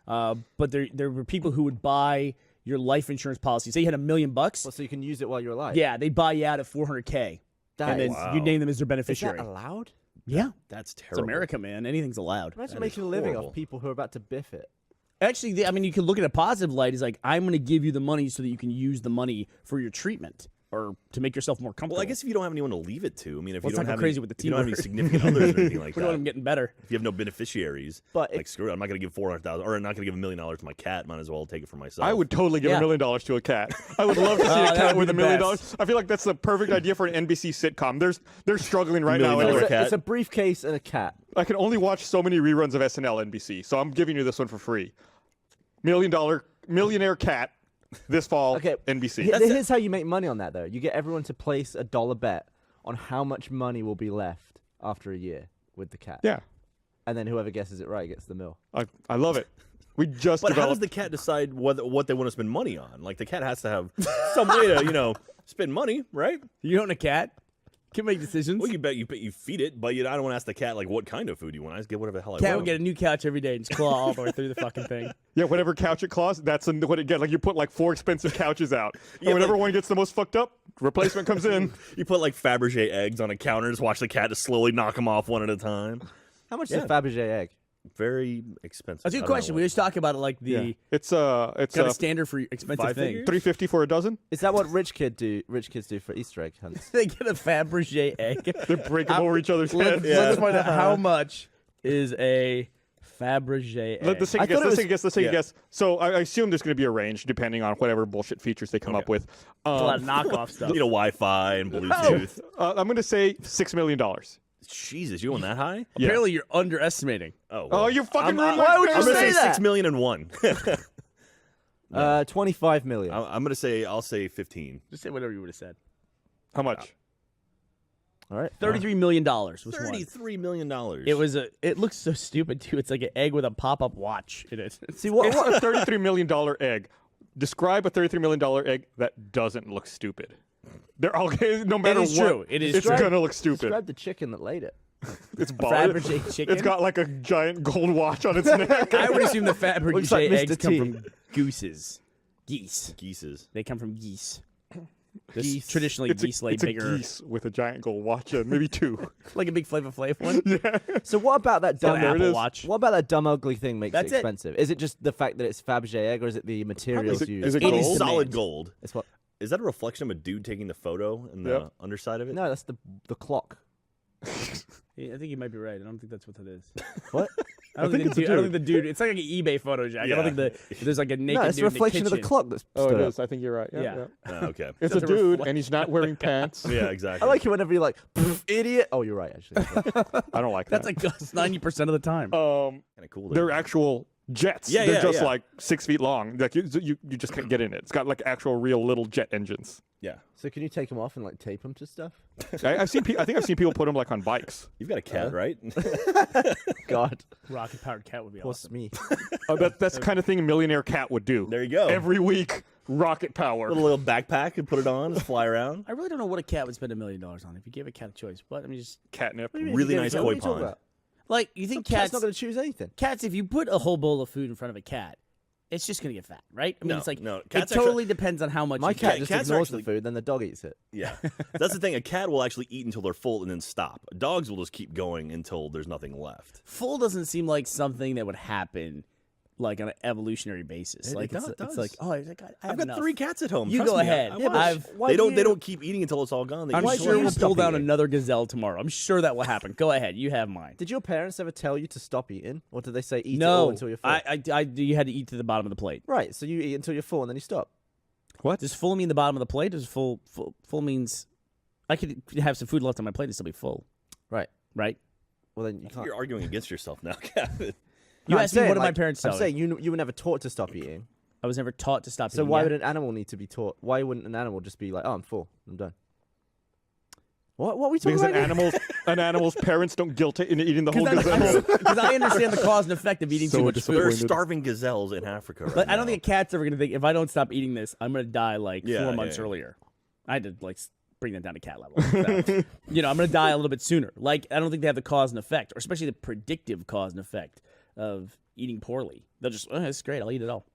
But there were people who would buy your life insurance policy. Say you had $1 million. Well, so you can use it while you're alive. Yeah, they buy you out at $400K. That and then you name them as their beneficiary. Is that allowed? Yeah. That's terrible. It's America, man. Anything's allowed. Imagine making a living off people who are about to biff it. Actually, I mean, you can look at a positive light. It's like, I'm going to give you the money so that you can use the money for your treatment or to make yourself more comfortable. Well, I guess if you don't have anyone to leave it to, I mean, if you don't have crazy with the if you don't have any significant others or anything like We're that, I'm getting better. if you have no beneficiaries, but like screw it, I'm not going to give $400,000 or I'm not going to give $1 million to my cat. Might as well take it for myself. I would totally give $1 million to a cat. I would love to see a cat with $1 million. I feel like that's the perfect idea for an NBC sitcom. They're struggling right now. It's a briefcase and a cat. I can only watch so many reruns of SNL NBC, so I'm giving you this one for free. Millionaire cat this fall, okay, NBC. Here's how you make money on that, though. You get everyone to place a $1 bet on how much money will be left after a year with the cat. Yeah. And then whoever guesses it right gets the mill. I love it. We just But how does the cat decide what they want to spend money on? Like, the cat has to have some way to, spend money, right? You own a cat? Can make decisions. Well, you feed it, but I don't want to ask the cat, like, what kind of food you want. I just get whatever the hell I want. Cat would get a new couch every day and just claw all the way through the fucking thing. Yeah, whatever couch it claws, that's what it gets. Like, you put, like, 4 expensive couches out. And whenever one gets the most fucked up, replacement comes in. You put, like, Fabergé eggs on a counter, just watch the cat just slowly knock them off one at a time. How much is a Fabergé egg? Very expensive. That's a good question. We always talk about it like the it's kind of standard for expensive thing. $3.50 for a dozen. Is that what rich kids do for Easter egg hunts? They get a Fabergé egg. They break them over each other's heads. Let's find out how much is a Fabergé egg. Let's take a guess. So I assume there's going to be a range depending on whatever bullshit features they come up with. A lot of knockoff stuff. Wi-Fi and Bluetooth. I'm going to say $6 million. Jesus, you going that high? Yeah. Apparently, you're underestimating. Oh, well. You fucking ruined why would you I'm say gonna say that? $6 million and one. 25 million. I'm gonna say I'll say 15. Just say whatever you would have said. How much? All right. $33 million was one. $33 million. It looks so stupid too. It's like an egg with a pop-up watch in it. See what? It's a $33 million egg. Describe a $33 million egg that doesn't look stupid. They're all no matter what. True. It is it's true. gonna look stupid. Describe the chicken that laid it. It's Fabergé chicken. It's got like a giant gold watch on its neck. I would assume the Fabergé Looks like eggs Mr. come T. from gooses. Geese. Geeses. They come from geese. Geese. Traditionally, geese lay it's bigger. a geese with a giant gold watch, maybe 2. Like a big Flavor Flav one. Yeah. So what about that dumb Apple Watch. What about that dumb ugly thing makes That's it it. expensive? Is it just the fact that it's Fabergé egg, or is it the materials used? Is it It is gold? Solid demand. gold. It's what? Is that a reflection of a dude taking the photo in the underside of it? No, that's the clock. Yeah, I think you might be right. I don't think that's what that is. What? I don't think the dude. It's like an eBay photo, Jack. I don't think there's like a naked No, it's a dude reflection in of the the kitchen. clock that's Oh, stood it up. is. I think you're right. Yeah. Oh, okay. It's It's a a dude, and he's not wearing pants. Yeah, exactly. I like it whenever you're like, idiot. Oh, you're right, actually. I don't like That's that. like 90% of the time. kind of cool. They're actual jets. Yeah, They're yeah, just yeah. like 6 feet long. Like you just can't get in it. It's got like actual real little jet engines. Yeah. So can you take them off and like tape them to stuff? I've seen. I think I've seen people put them like on bikes. You've got a cat, right? God, Rocket powered cat would be poor awesome. me. That's the kind of thing a millionaire cat would do. There you go. Every week, rocket power. Put a little backpack and put it on, just fly around. I really don't know what a cat would spend $1 million on if you gave a cat a choice. But I mean, just Catnip. Really nice What are koi you talking pond. about? like you think Cat's cats not going to choose anything. cats, if you put a whole bowl of food in front of a cat, it's just gonna get fat, right? I mean, No, it's like no, it cats totally depends on how much. My you cat eat. just cats are ignores actually- the food, then the dog eats it. Yeah. That's the thing. A cat will actually eat until they're full and then stop. Dogs will just keep going until there's nothing left. Full doesn't seem like something that would happen like on an evolutionary basis. It Like does. it's like, oh, it's like, I have I've got enough. 3 cats at home. You Trust go me, ahead. I Yeah, watch. but They don't keep eating until it's all gone. I'm Why sure do you we'll stop pull down eating? another gazelle tomorrow. I'm sure that will happen. Go ahead. You have mine. Did your parents ever tell you to stop eating, or did they say eat it No, all until you're full? you had to eat to the bottom of the plate. Right, so you eat until you're full and then you stop. What? Does full mean the bottom of the plate? Does full means I could have some food left on my plate and still be full, Right. right? Well, then you can't. You're arguing against yourself now, Gavin. You No, I'm asked me saying, what did my like, parents tell I'm me. saying you were never taught to stop eating. I was never taught to stop So eating. why Yeah. would an animal need to be taught? Why wouldn't an animal just be like, oh, I'm full, I'm done? What are we talking Because about? an animal's parents don't guilt it in eating the whole gazelle. Because I understand the cause and effect of eating So too much disappointed. There are food. starving gazelles in Africa right But I don't now. think a cat's ever gonna think if I don't stop eating this, I'm gonna die like Yeah, 4 yeah, months yeah. earlier. I had to like bring that down to cat level. So, I'm gonna die a little bit sooner. Like I don't think they have the cause and effect, or especially the predictive cause and effect of eating poorly. They'll just, oh, it's great. I'll eat it all.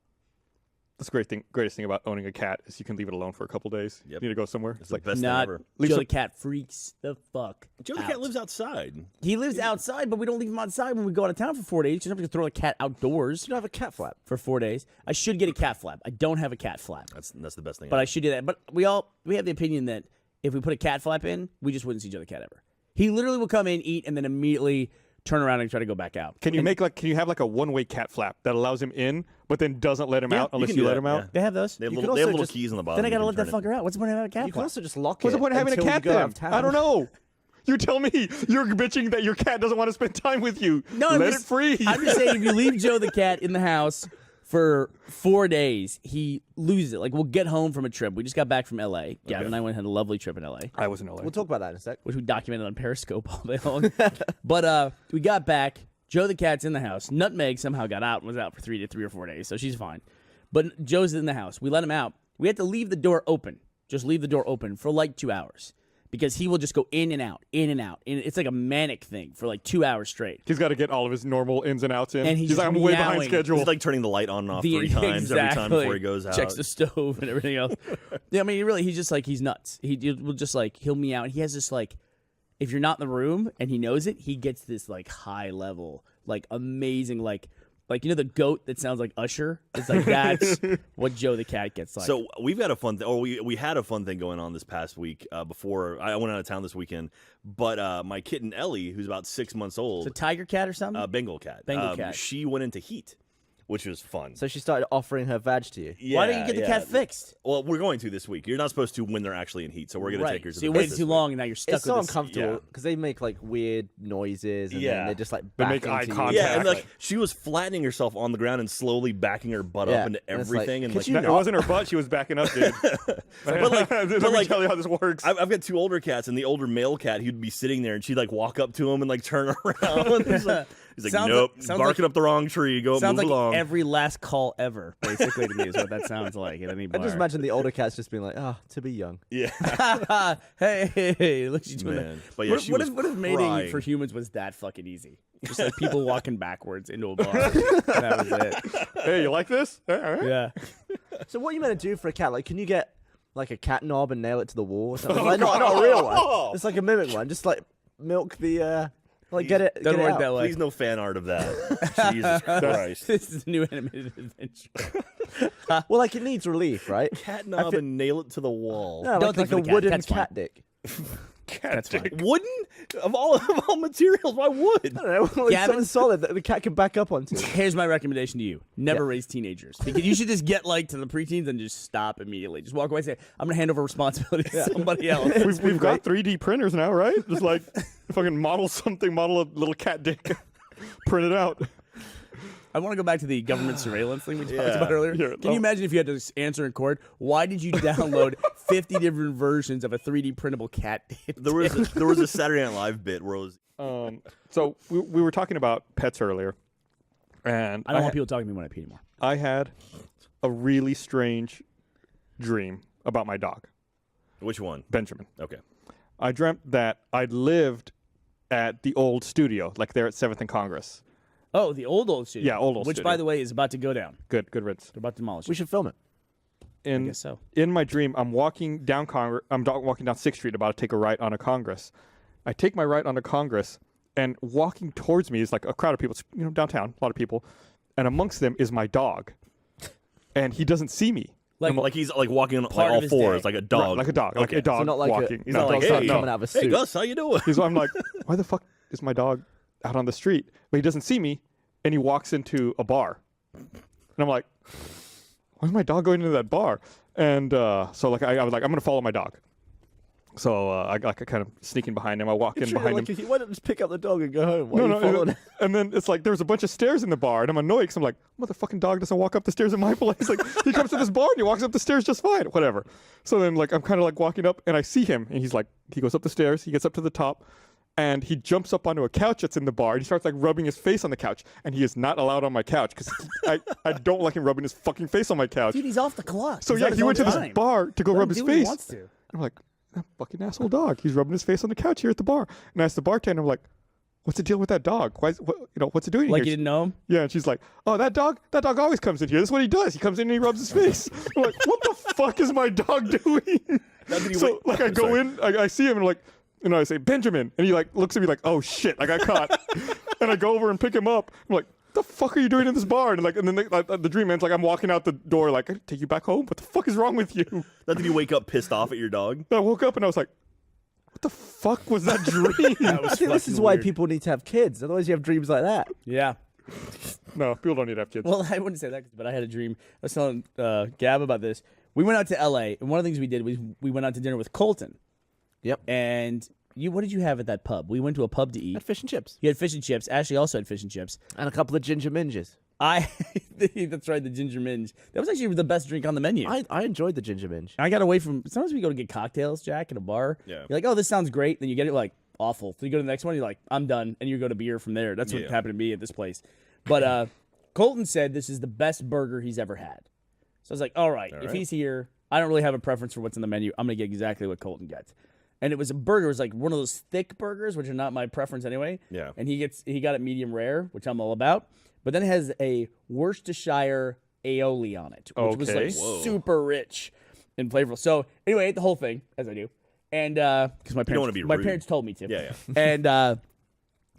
That's the greatest thing about owning a cat is you can leave it alone for a couple days. Yep. You need to go somewhere. It's the best thing Not ever. Joe the cat freaks the fuck Joe the out. cat lives outside. He lives outside, but we don't leave him outside when we go out of town for 4 days. You're not going to throw a cat outdoors You don't have a cat flap. for 4 days. I should get a cat flap. I don't have a cat flap, That's the best thing. but ever. I should do that. But we have the opinion that if we put a cat flap in, we just wouldn't see Joe the cat ever. He literally will come in, eat, and then immediately turn around and try to go back out. Can you have like a one-way cat flap that allows him in, but then doesn't let him Yeah, out unless can you do let that, him out? yeah. They have those. They have You little, could they have also little just- keys on the bottom. Then I you got to can let that turn it. fucker out. What's the point of having a cat You can flap? also just lock What's it. the point of having a until cat you go out then? of town. I don't know. You tell me you're bitching that your cat doesn't want to spend time with you. No, let it free. I'm just saying, if you leave Joe the cat in the house for 4 days, he loses it. Like, we'll get home from a trip. We just got back from L.A. Gavin and I went and had a lovely trip in L.A., I was in LA. We'll talk about that in a sec. which we documented on Periscope all day long. But we got back. Joe the cat's in the house. Nutmeg somehow got out and was out for 3 or 4 days, so she's fine. But Joe's in the house. We let him out. We had to leave the door open. Just leave the door open for like 2 hours. Because he will just go in and out, in and out. And it's like a manic thing for like 2 hours straight. He's got to get all of his normal ins and outs in. And he's like, just I'm way behind meowing. schedule. It's like turning the light on and off The- 3 times every time before he goes out. Checks the stove and everything else. Yeah, I mean, he's just like, he's nuts. He will just like, he'll meow. And he has this like, if you're not in the room and he knows it, he gets this like high level, like amazing, like you know the goat that sounds like Usher? It's like that's what Joe the cat gets like. So we've got a fun thing, or we had a fun thing going on this past week before I went out of town this weekend. But my kitten Ellie, who's about 6 months old, it's a tiger cat or something? Bengal cat, Bengal cat. she went into heat, which was fun. So she started offering her vag to you. Why don't you get the cat fixed? Well, we're going to this week. You're not supposed to when they're actually in heat, so we're going to take her to So the you vet waited this too week. long and now you're stuck It's with so this. uncomfortable yeah. because they make like weird noises and Yeah. then they just like They back make eye into you. contact. Yeah, and like Exactly. she was flattening herself on the ground and slowly backing her butt Yeah, up into and it's like, everything, and could like you No, it wasn't her butt. She was backing up, dude. But like- Let but me like- tell you how this works. I've got 2 older cats, and the older male cat, he'd be sitting there, and she'd like walk up to him and like turn around. He's like, Sounds nope, like- sounds barking like- up the wrong tree. Go Sounds move like along. every last call ever, basically, to me, is what that sounds like at any I bar. just imagine the older cats just being like, to be young. Yeah, hey, look at you doing man. that. But yeah, what, she what was if mating crying. for humans was that fucking easy? Just like people walking backwards into a bar. That was it. Hey, you like this? All right. Yeah. So what are you meant to do for a cat? Like, can you get like a cat knob and nail it to the wall or something? Like, not a real one. It's like a mimic one. Just like milk the, like get it. Doesn't get it work out. that way. Please no fan art of that. Jesus Christ. This is a new animated adventure. Well, like it needs relief, right? Cat knob and nail it to the wall. No, Don't like think a for the cat. wooden Cat's fine. cat dick. That's fine. Wooden? Of all materials, why wood? I don't know, like Gavin? something solid that the cat can back up onto. Here's my recommendation to you: never raise teenagers, because you should just get like to the preteens and just stop immediately. Just walk away and say, "I'm gonna hand over responsibility to somebody else." We've got 3D printers now, right? Just like fucking model something, model a little cat dick, print it out. I want to go back to the government surveillance thing we talked Yeah. about earlier. Yeah. Can you imagine if you had to answer in court? Why did you download 50 different versions of a 3D printable cat? There was a Saturday Night Live bit where it was So we were talking about pets earlier, and I don't want people talking to me when I pee anymore. I had a really strange dream about my dog, which one? Benjamin. Okay. I dreamt that I'd lived at the old studio, like there at 7th and Congress. Oh, the old studio. Yeah, old Which, studio. by the way, is about to go down. Good riddance. They're about to demolish We it. should film it. I guess so. In my dream, I'm walking down walking down 6th Street, about to take a right onto Congress. I take my right onto Congress, and walking towards me is like a crowd of people. It's, downtown, a lot of people, and amongst them is my dog, and he doesn't see me. Like he's like walking on like Part of all his fours, day. like a dog. Right, like a dog, like Okay. a dog So not like walking. He's not like, dog's hey, coming out of a hey suit. Gus, how you doing? So I'm like, why the fuck is my dog out on the street? But he doesn't see me, and he walks into a bar. And I'm like, why is my dog going into that bar? And so like I was like, I'm going to follow my dog. So I kind of sneaking behind him. I walk in behind him. Why don't you just pick up the dog and go home? Why No, are you following and then it's like there's a bunch of stairs in the bar, and I'm annoyed because I'm like, motherfucking dog doesn't walk up the stairs in my place. Like he comes to this bar and he walks up the stairs just fine, whatever. So then like I'm kind of like walking up, and I see him, and he's like, he goes up the stairs, he gets up to the top, and he jumps up onto a couch that's in the bar, and he starts like rubbing his face on the couch, and he is not allowed on my couch because I don't like him rubbing his fucking face on my couch. Dude, he's off the clock. So He's yeah, on his he went to own this time. bar to go Let rub him his do what he face. wants to. I'm like, that fucking asshole dog. He's rubbing his face on the couch here at the bar. And I asked the bartender, I'm like, what's the deal with that dog? What's it doing Like here? you didn't know him? Yeah, and she's like, oh, that dog always comes in here. This is what he does. He comes in and he rubs his face. I'm like, what the fuck is my dog doing? So like I go in, I see him and like, I say, Benjamin. And he like looks at me like, oh shit, I got caught. And I go over and pick him up. I'm like, the fuck are you doing in this barn? And then the dream ends like I'm walking out the door like, I take you back home? What the fuck is wrong with you? Not did you wake up pissed off at your dog? I woke up and I was like, what the fuck was that dream? I think this is why people need to have kids. Otherwise, you have dreams like that. Yeah. No, people don't need to have kids. Well, I wouldn't say that, but I had a dream. I was telling Gab about this. We went out to L.A., and one of the things we did was we went out to dinner with Colton. Yep. And what did you have at that pub? We went to a pub to eat. Had fish and chips. You had fish and chips. Ashley also had fish and chips. And a couple of ginger minges. That's right, the ginger minge. That was actually the best drink on the menu. I enjoyed the ginger minge. I got away from. Sometimes we go to get cocktails, Jack, at a bar. Yeah. You're like, oh, this sounds great. Then you get it like awful. So you go to the next one. You're like, I'm done, and you go to beer from there. That's what happened to me at this place. But Colton said this is the best burger he's ever had. So I was like, all right, if he's here, I don't really have a preference for what's in the menu. I'm gonna get exactly what Colton gets. And it was a burger. It was like one of those thick burgers, which are not my preference anyway. Yeah. And he got it medium rare, which I'm all about. But then it has a Worcestershire aioli on it, which was like super rich and flavorful. So anyway, I ate the whole thing, as I do. And because my parents told me to. Yeah. And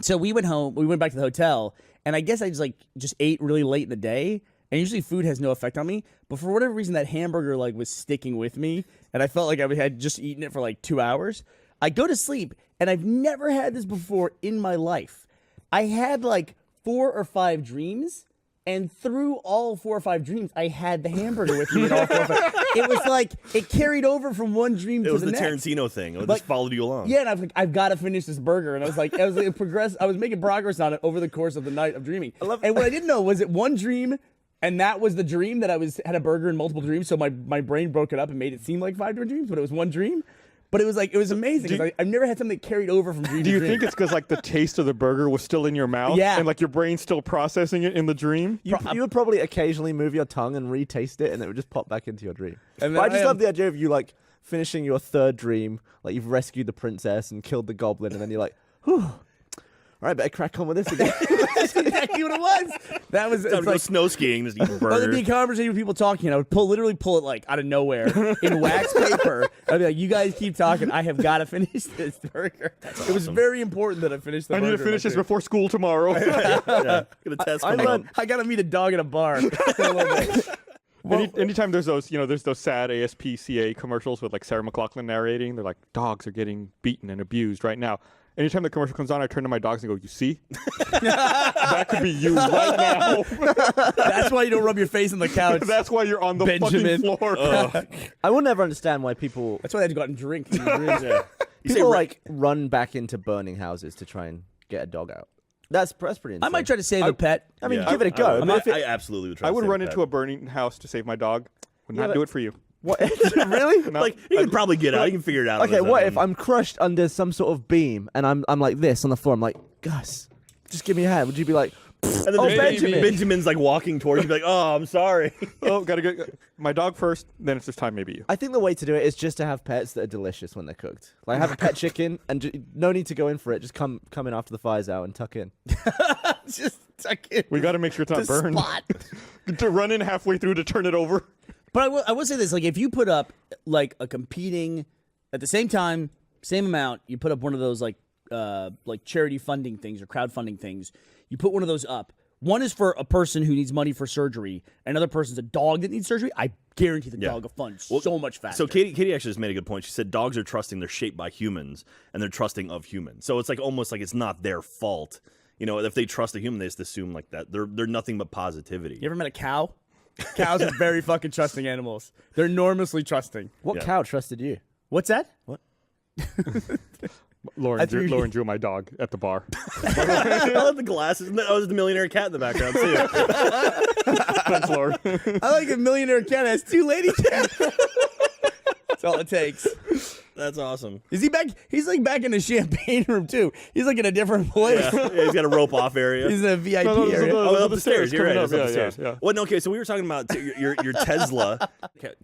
so we went home. We went back to the hotel, and I guess I just ate really late in the day. And usually food has no effect on me, but for whatever reason, that hamburger was sticking with me, and I felt like I had just eaten it for 2 hours. I go to sleep, and I've never had this before in my life. I had 4 or 5 dreams, and through all 4 or 5 dreams, I had the hamburger with me in all 4 or 5. It was it carried over from one dream to the next. It was the Tarantino thing. It just followed you along. Yeah, and I was like, I've got to finish this burger. And I was making progress on it over the course of the night of dreaming. And what I didn't know was it one dream, and that was the dream that had a burger in multiple dreams. So my brain broke it up and made it seem like 5 different dreams, but it was one dream. But it was amazing. I've never had something that carried over from dream to dream. Do you think it's because the taste of the burger was still in your mouth? Yeah. And your brain's still processing it in the dream? You would probably occasionally move your tongue and retaste it, and it would just pop back into your dream. And But I just love the idea of you finishing your 3rd dream, you've rescued the princess and killed the goblin, and then you're like, whew. All right, better crack on with this again. That's exactly what it was. That was It's like snow skiing, just eating Or there'd be a burger. conversation with people talking, and I would literally pull it out of nowhere in wax paper. I'd be like, "You guys keep talking. I have got to finish this burger." It was very important that I finish the burger. I need to finish this before school tomorrow. Yeah. Got a test coming up. I got to meet a dog in a bar. Anytime there's those, there's those sad ASPCA commercials with Sarah McLachlan narrating, they're like, dogs are getting beaten and abused right now. Anytime the commercial comes on, I turn to my dogs and go, you see? That could be you right now. That's why you don't rub your face on the couch. That's why you're on the Benjamin. fucking floor. I will never understand why people That's why they had to go out and drink. In the dreams. people run back into burning houses to try and get a dog out. That's pretty insane. I might try to save a pet. I mean, Yeah, give it a go. I absolutely would try I to would save run a into pet. a burning house to save my dog. Would Yeah, not but- do it for you. What? Really? No. You can probably get out. You can figure it out. on Okay, its what own. if I'm crushed under some sort of beam and I'm like this on the floor? I'm like, Gus, just give me a hand. Would you be like, And then oh, Benjamin. Benjamin. Benjamin's walking towards you, be like, "Oh, I'm sorry." Oh, gotta get my dog first. Then it's just time, maybe you. I think the way to do it is just to have pets that are delicious when they're cooked. Have a pet chicken and no need to go in for it. Just come in after the fire's out and tuck in. Just tuck in. We got to make sure it's not the burned. spot. To run in halfway through to turn it over. But I will say this: if you put up a competing at the same time, same amount, you put up one of those charity funding things or crowdfunding things. You put one of those up. One is for a person who needs money for surgery. Another person's a dog that needs surgery. I guarantee the dog will fund so much faster. So Katie actually just made a good point. She said dogs are trusting; they're shaped by humans, and they're trusting of humans. So it's almost like it's not their fault. If they trust a human, they just assume that they're nothing but positivity. You ever met a cow? Cows are very fucking trusting animals. They're enormously trusting. What cow trusted you? What's that? What? Lauren drew my dog at the bar. I love the glasses. Oh, there's the millionaire cat in the background too. Thanks, Lauren. I like a millionaire cat has 2 lady cats. That's all it takes. That's awesome. Is he back? He's back in the champagne room too. He's in a different place. Yeah, he's got a rope off area. He's in a VIP No, area. Up the stairs. You're right. coming It's up. up the Yeah, stairs. yeah. Well, no, okay. So we were talking about your Tesla.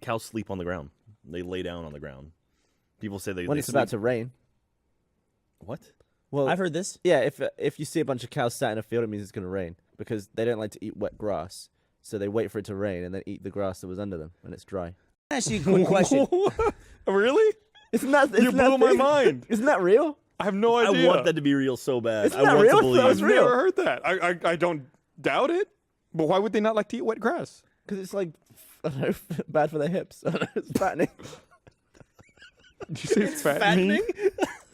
Cows sleep on the ground. They lay down on the ground. People say they When they it's sleep. about to rain. What? Well, I've heard this. yeah, if you see a bunch of cows sat in a field, it means it's going to rain because they don't like to eat wet grass. So they wait for it to rain and then eat the grass that was under them when it's dry. Ask you a quick question. Really? Isn't that You blew my mind. Isn't that real? I have no I idea. want that to be real so bad. Isn't I that want real? to believe. That was I've real. never heard that. I don't doubt it. But why would they not like to eat wet grass? Because it's like, I don't know, bad for their hips. I don't know, it's fattening. Did you say it's fattening?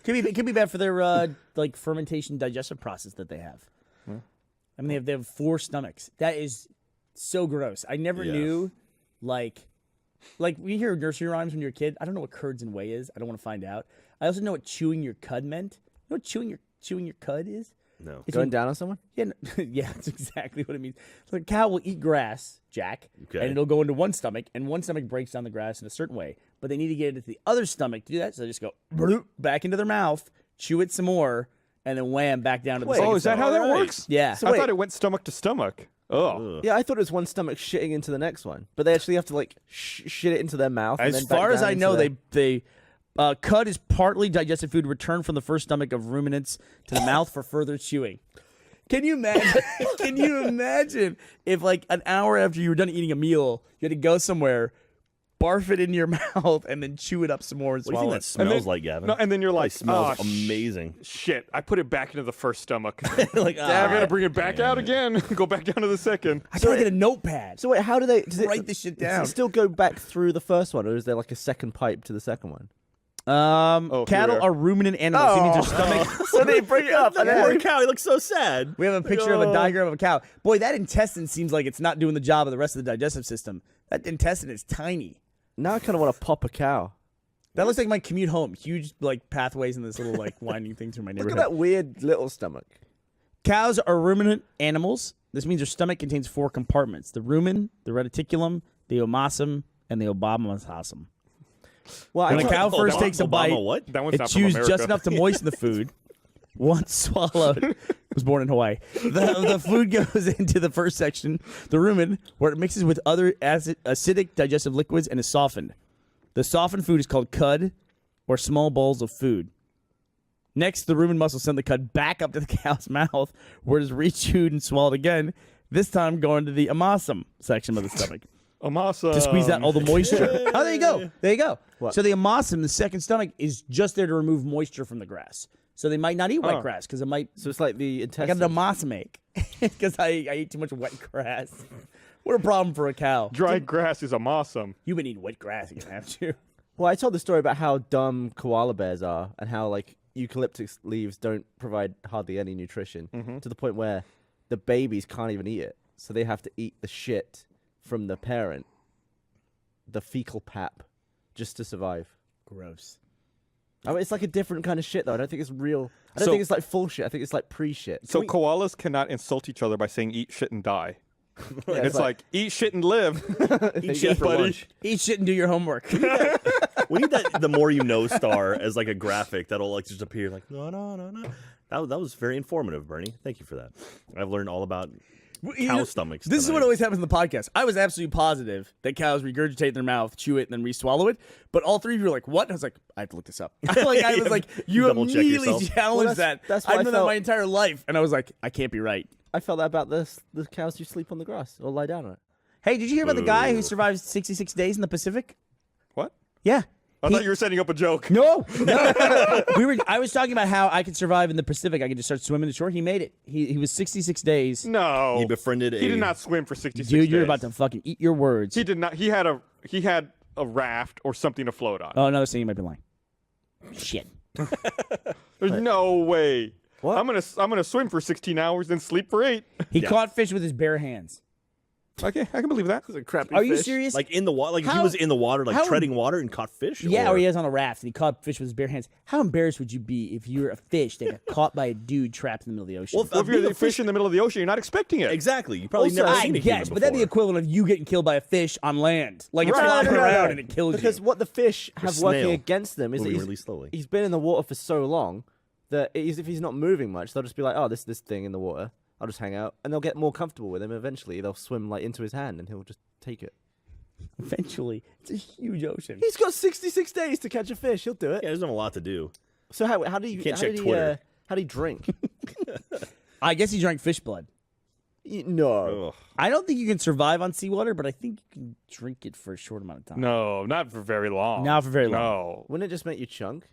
It could be bad for their like fermentation digestive process that they have. I mean, they have 4 stomachs. That is so gross. I never knew, like we hear nursery rhymes when you're a kid. I don't know what curds and whey is. I don't want to find out. I also know what chewing your cud meant. You know what chewing your cud is? No. It's Going when- down on someone? Yeah, yeah, that's exactly what it means. So a cow will eat grass, Jack, Okay. and it'll go into one stomach, and one stomach breaks down the grass in a certain way, but they need to get it into the other stomach to do that, so they just go bloop, back into their mouth, chew it some more, and then wham, back down to the second Oh, is that how stomach. that works? Yeah. So I wait. thought it went stomach to stomach. Oh. Yeah, I thought it was one stomach shitting into the next one. But they actually have to, like, shit it into their mouth. and As then back far as down I into know, their- cud is partly digested food returned from the first stomach of ruminants to the mouth for further chewing. Can you imagine? Can you imagine if, like, an hour after you were done eating a meal, you had to go somewhere, barf it in your mouth, and then chew it up some more and What do you swallow think that it? smells like, Gavin? No, and then you're like, It smells oh, amazing. Shit, I put it back into the first stomach. Like, I gotta bring it back out again. Go back down to the second. I gotta get a notepad. So wait, how do they... Does it, Write this shit does down. it still go back through the first one, or is there, like, a second pipe to the second one? here Cattle we are. are ruminant animals. It means their stomach. So they bring it up. that poor cow, he looks so sad. We have a picture of a diagram of a cow. Boy, that intestine seems like it's not doing the job of the rest of the digestive system. That intestine is tiny. Now I kind of want to pop a cow. That looks like my commute home. Huge, like, pathways in this little, like, winding thing through my Look neighborhood. at that weird little stomach. Cows are ruminant animals. This means their stomach contains 4 compartments: the rumen, the reticulum, the omasum, and the obomasum. Well, When I a thought- cow first Obama- takes a Obama bite, what? That one's it not from chews America. just enough to moisten the food. Once swallowed, was born in Hawaii. The food goes into the first section, the rumen, where it mixes with other acidic digestive liquids and is softened. The softened food is called cud, or small bowls of food. Next, the rumen muscles send the cud back up to the cow's mouth, where it is rechewed and swallowed again, this time going to the omasum section of the stomach Amasa. to squeeze out all the moisture. Oh, there you go. There you go. What? So the omasum, the second stomach, is just there to remove moisture from the grass. So they might not eat wet Oh. grass because it might. So it's like the I intestine. got an omasum ache because I ate too much wet grass. What a problem for a cow. Dry grass is awesome. You've been eating wet grass. You're gonna have to. Well, I told the story about how dumb koala bears are and how, like, eucalyptus leaves don't provide hardly any nutrition to the point where the babies can't even eat it. So they have to eat the shit from the parent, the fecal pap, just to survive. Gross. I mean, it's like a different kind of shit, though. I don't think it's real. I don't So- think it's like full shit. I think it's like pre-shit. So koalas cannot insult each other by saying eat shit and die. Yeah, It's like eat shit and live. Eat shit for buddy. lunch. Eat shit and do your homework. We need that the more you know star as like a graphic that'll like just appear like no. That was very informative, Bernie. Thank you for that. I've learned all about cow stomachs. This is tonight. what always happens in the podcast. I was absolutely positive that cows regurgitate in their mouth, chew it, and then re-swallow it. But all 3 of you were like, "What?" I was like, "I have to look this up." I was like, "You Double-check immediately yourself. challenged Well, that." that's what I've I known that felt. my entire life, and I was like, "I can't be right." I felt that about the cows who sleep on the grass or lie down on it. Hey, did you hear about the guy who survived 66 days in the Pacific? What? Yeah. I thought you were setting up a joke. No. I was talking about how I could survive in the Pacific. I could just start swimming ashore. He made it. He was 66 days. No. He befriended He a. did not swim for 66 Dude, you're days. about to fucking eat your words. He did not. He had a raft or something to float on. Oh, another thing you might be lying. Shit. There's no way. What? I'm gonna swim for 16 hours, then sleep for 8. He caught fish with his bare hands. Okay, I can believe that. It's a crappy Are you fish. serious? Like in the water, like he How- was in the water, like how- treading water and caught fish. Yeah, or he was on a raft and he caught fish with his bare hands. How embarrassed would you be if you were a fish that got caught by a dude trapped in the middle of the ocean? Well, Well, if you're a fish in the middle of the ocean, you're not expecting it. Exactly. You probably Also, never I seen a guess, human but that'd be the before. equivalent of you getting killed by a fish on land. Like it's Right. flopping No, no, no, around no. and it kills Because you. what the fish have working snail against them is that moving he's, really slowly. he's been in the water for so long that if he's not moving much, they'll just be like, oh, this thing in the water. I'll just hang out. And they'll get more comfortable with him eventually. They'll swim like into his hand and he'll just take it. Eventually, it's a huge ocean. He's got 66 days to catch a fish. He'll do it. Yeah, he doesn't have a lot to do. So how do you can't how check did he, Twitter. How do you drink? I guess he drank fish blood. No. Ugh. I don't think you can survive on seawater, but I think you can drink it for a short amount of time. No, not for very long. Not for very long. No. Wouldn't it just make you chunk?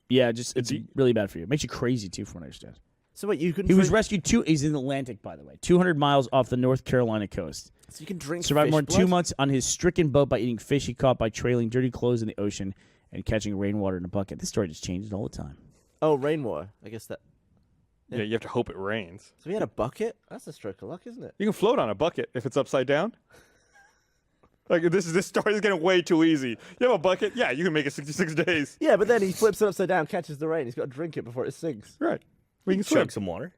Yeah, it's really bad for you. It makes you crazy too, from what I understand. So wait, you can. He was drink- rescued he's in the Atlantic, by the way, 200 miles off the North Carolina coast. So you can drink. Survived fish more than blood? 2 months on his stricken boat by eating fish he caught by trailing dirty clothes in the ocean and catching rainwater in a bucket. This story just changes all the time. Oh, rainwater. I guess that. Yeah, you have to hope it rains. So we had a bucket. That's a stroke of luck, isn't it? You can float on a bucket if it's upside down. Like this story is getting way too easy. You have a bucket, yeah, you can make it 66 days. Yeah, but then he flips it upside down, catches the rain. He's got to drink it before it sinks. Right. We can swim. Chug some water.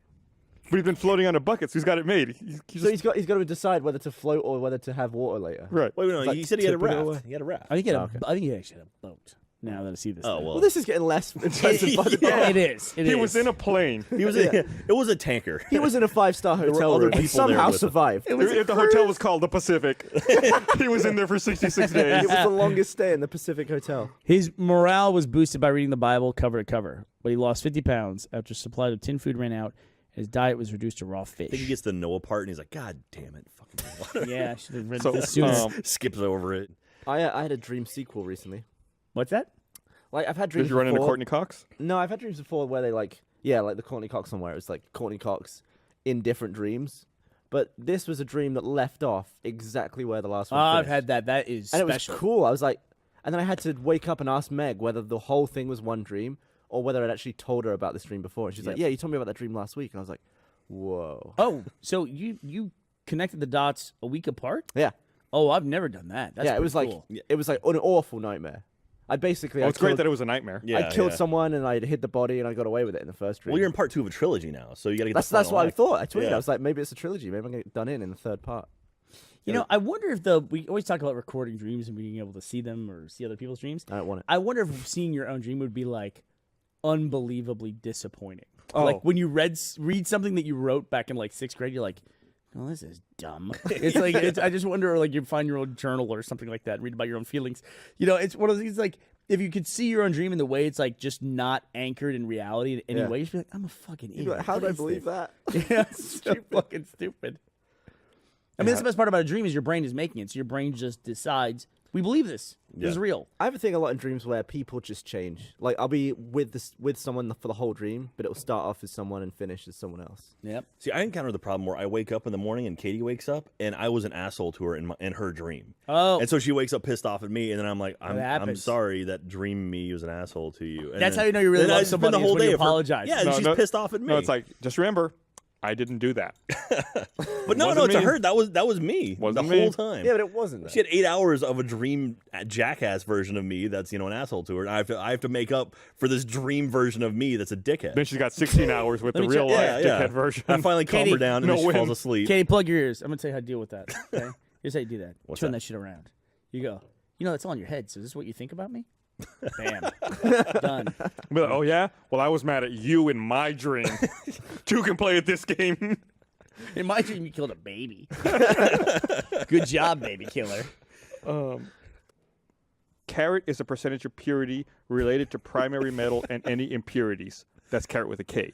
But he's been floating on a bucket, so he's got it made. So he's got to decide whether to float or whether to have water later. right. Wait, no, Like he said he had a tipping it raft. away. He had a raft. I think okay. I think he actually had a boat. Now that I see this. Oh now. well. Well, this is getting less impressive by the day. Yeah, it is. He was in a plane. He was. It was a tanker. He was in a 5-star were hotel other room and people there somehow with him. survived. If the hotel was called the Pacific, he was in there for 66 days. It was the longest stay in the Pacific Hotel. His morale was boosted by reading the Bible cover to cover, but he lost 50 pounds after supply of tin food ran out. His diet was reduced to raw I think he fish. gets the Noah part, and he's like, "God damn it, fucking." Yeah, I should have read So, this sooner. Skips over it. I had a dream sequel recently. What's that? Like I've had dreams. Did you run into before. Courtney Cox? No, I've had dreams before where they like the Courtney Cox one where it was like Courtney Cox in different dreams. But this was a dream that left off exactly where the last one I've finished. had that. That is And special. it was cool. I was like, and then I had to wake up and ask Meg whether the whole thing was one dream or whether I'd actually told her about this dream before. And she's like, yeah, you told me about that dream last week. And I was like, whoa. Oh, so you connected the dots a week apart? Yeah. Oh, I've never done that. That's Yeah, it was pretty like, cool. it was like an awful nightmare. I basically, Oh, it's great that it was a nightmare. Yeah, I killed yeah. someone and I hid the body and I got away with it in the first dream. Well, you're in part 2 of a trilogy now, so you got to get. That's the final what I act. thought. I tweeted. Yeah. I was like, maybe it's a trilogy. Maybe I'm gonna get done in the third part. You know, I wonder if we always talk about recording dreams and being able to see them or see other people's dreams. I don't want it. I wonder if seeing your own dream would be like unbelievably disappointing. Oh. Like when you read something that you wrote back in like 6th grade, you're like, "Oh, this is dumb." It's like I just wonder, like you find your own journal or something like that, and read about your own feelings. You know, it's one of those things like if you could see your own dream in the way it's like just not anchored in reality in any Yeah. way, you'd be like, "I'm a fucking You'd idiot." be like, How What did I is believe this?" that? Yeah, it's so fucking stupid. I mean, that's the best part about a dream is your brain is making it. So your brain just decides, we believe this. This is Yeah. real. I have a thing a lot in dreams where people just change. Like I'll be with someone for the whole dream, but it'll start off as someone and finish as someone else. Yep. See, I encountered the problem where I wake up in the morning and Katie wakes up, and I was an asshole to her in her dream. Oh, And so she wakes up pissed off at me, and then I'm like, I'm happens. sorry that dream me was an asshole to you. And That's then- how you know you really then love I spend somebody the whole is when you day of her- apologize. Yeah, and No, she's no- pissed off at me. No, it's like, just remember, I didn't do that. but no, wasn't to me. her that was me Wasn't the me. whole time. Yeah, but it wasn't. That. She had 8 hours of a dream jackass version of me that's an asshole to her. And I have to make up for this dream version of me that's a dickhead. Then she's got 16 hours with the me check- real life Yeah, yeah. dickhead version. I finally calm Katie, her down, and no then she win. falls asleep. Katie, plug your ears. I'm gonna tell you how to deal with that. Okay, here's how you do that. What's Turn that? that shit around. You go. You know that's all in your head. So is this what you think about me? Bam. Done. Be like, oh, yeah? Well, I was mad at you in my dream. Two can play at this game. In my dream, you killed a baby. Good job, baby killer. Carat is a percentage of purity related to primary metal and any impurities. That's carat with a K.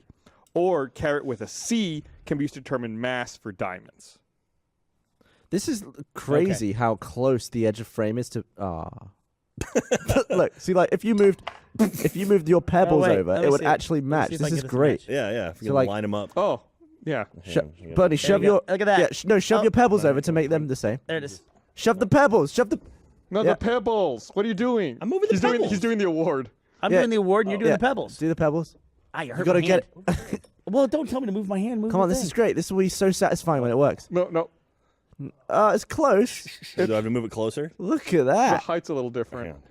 Or carat with a C can be used to determine mass for diamonds. This is crazy how close the edge of frame is to. Look, see, like if you moved your pebbles wait, over, let me it would see. actually match. see if I This can is get this great. match. Yeah. If you So, can like- line them up. Oh, yeah. Bernie, shove you go. your Look at that. shove Oh. your pebbles over to make them the same. There it is. Shove the pebbles. Shove the. No, Yeah. the pebbles. What are you doing? I'm moving the pebbles. He's doing the award. I'm Yeah. doing the award, and you're doing Yeah. the pebbles. Do the pebbles. Ah, you You hurt gotta my get. hand. Well, don't tell me to move my hand. Move Come the on, this thing. is great. This will be so satisfying when it works. No. It's close. Do I have to move it closer? Look at The that. height's a little different. Hang on.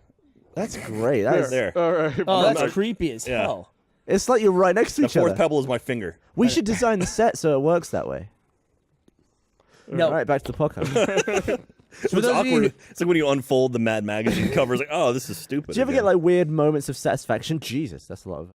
That's great. That is, There. All right. Oh, that's I'm- creepy as Yeah. hell. It's like you're right next to The each fourth other. pebble is my finger. We should design the set so it works that way. No. All right, back to the podcast. It's those of you- awkward. It's like when you unfold the Mad Magazine cover. It's like, oh, this is stupid. Do you ever again. get like weird moments of satisfaction? Jesus, that's a lot of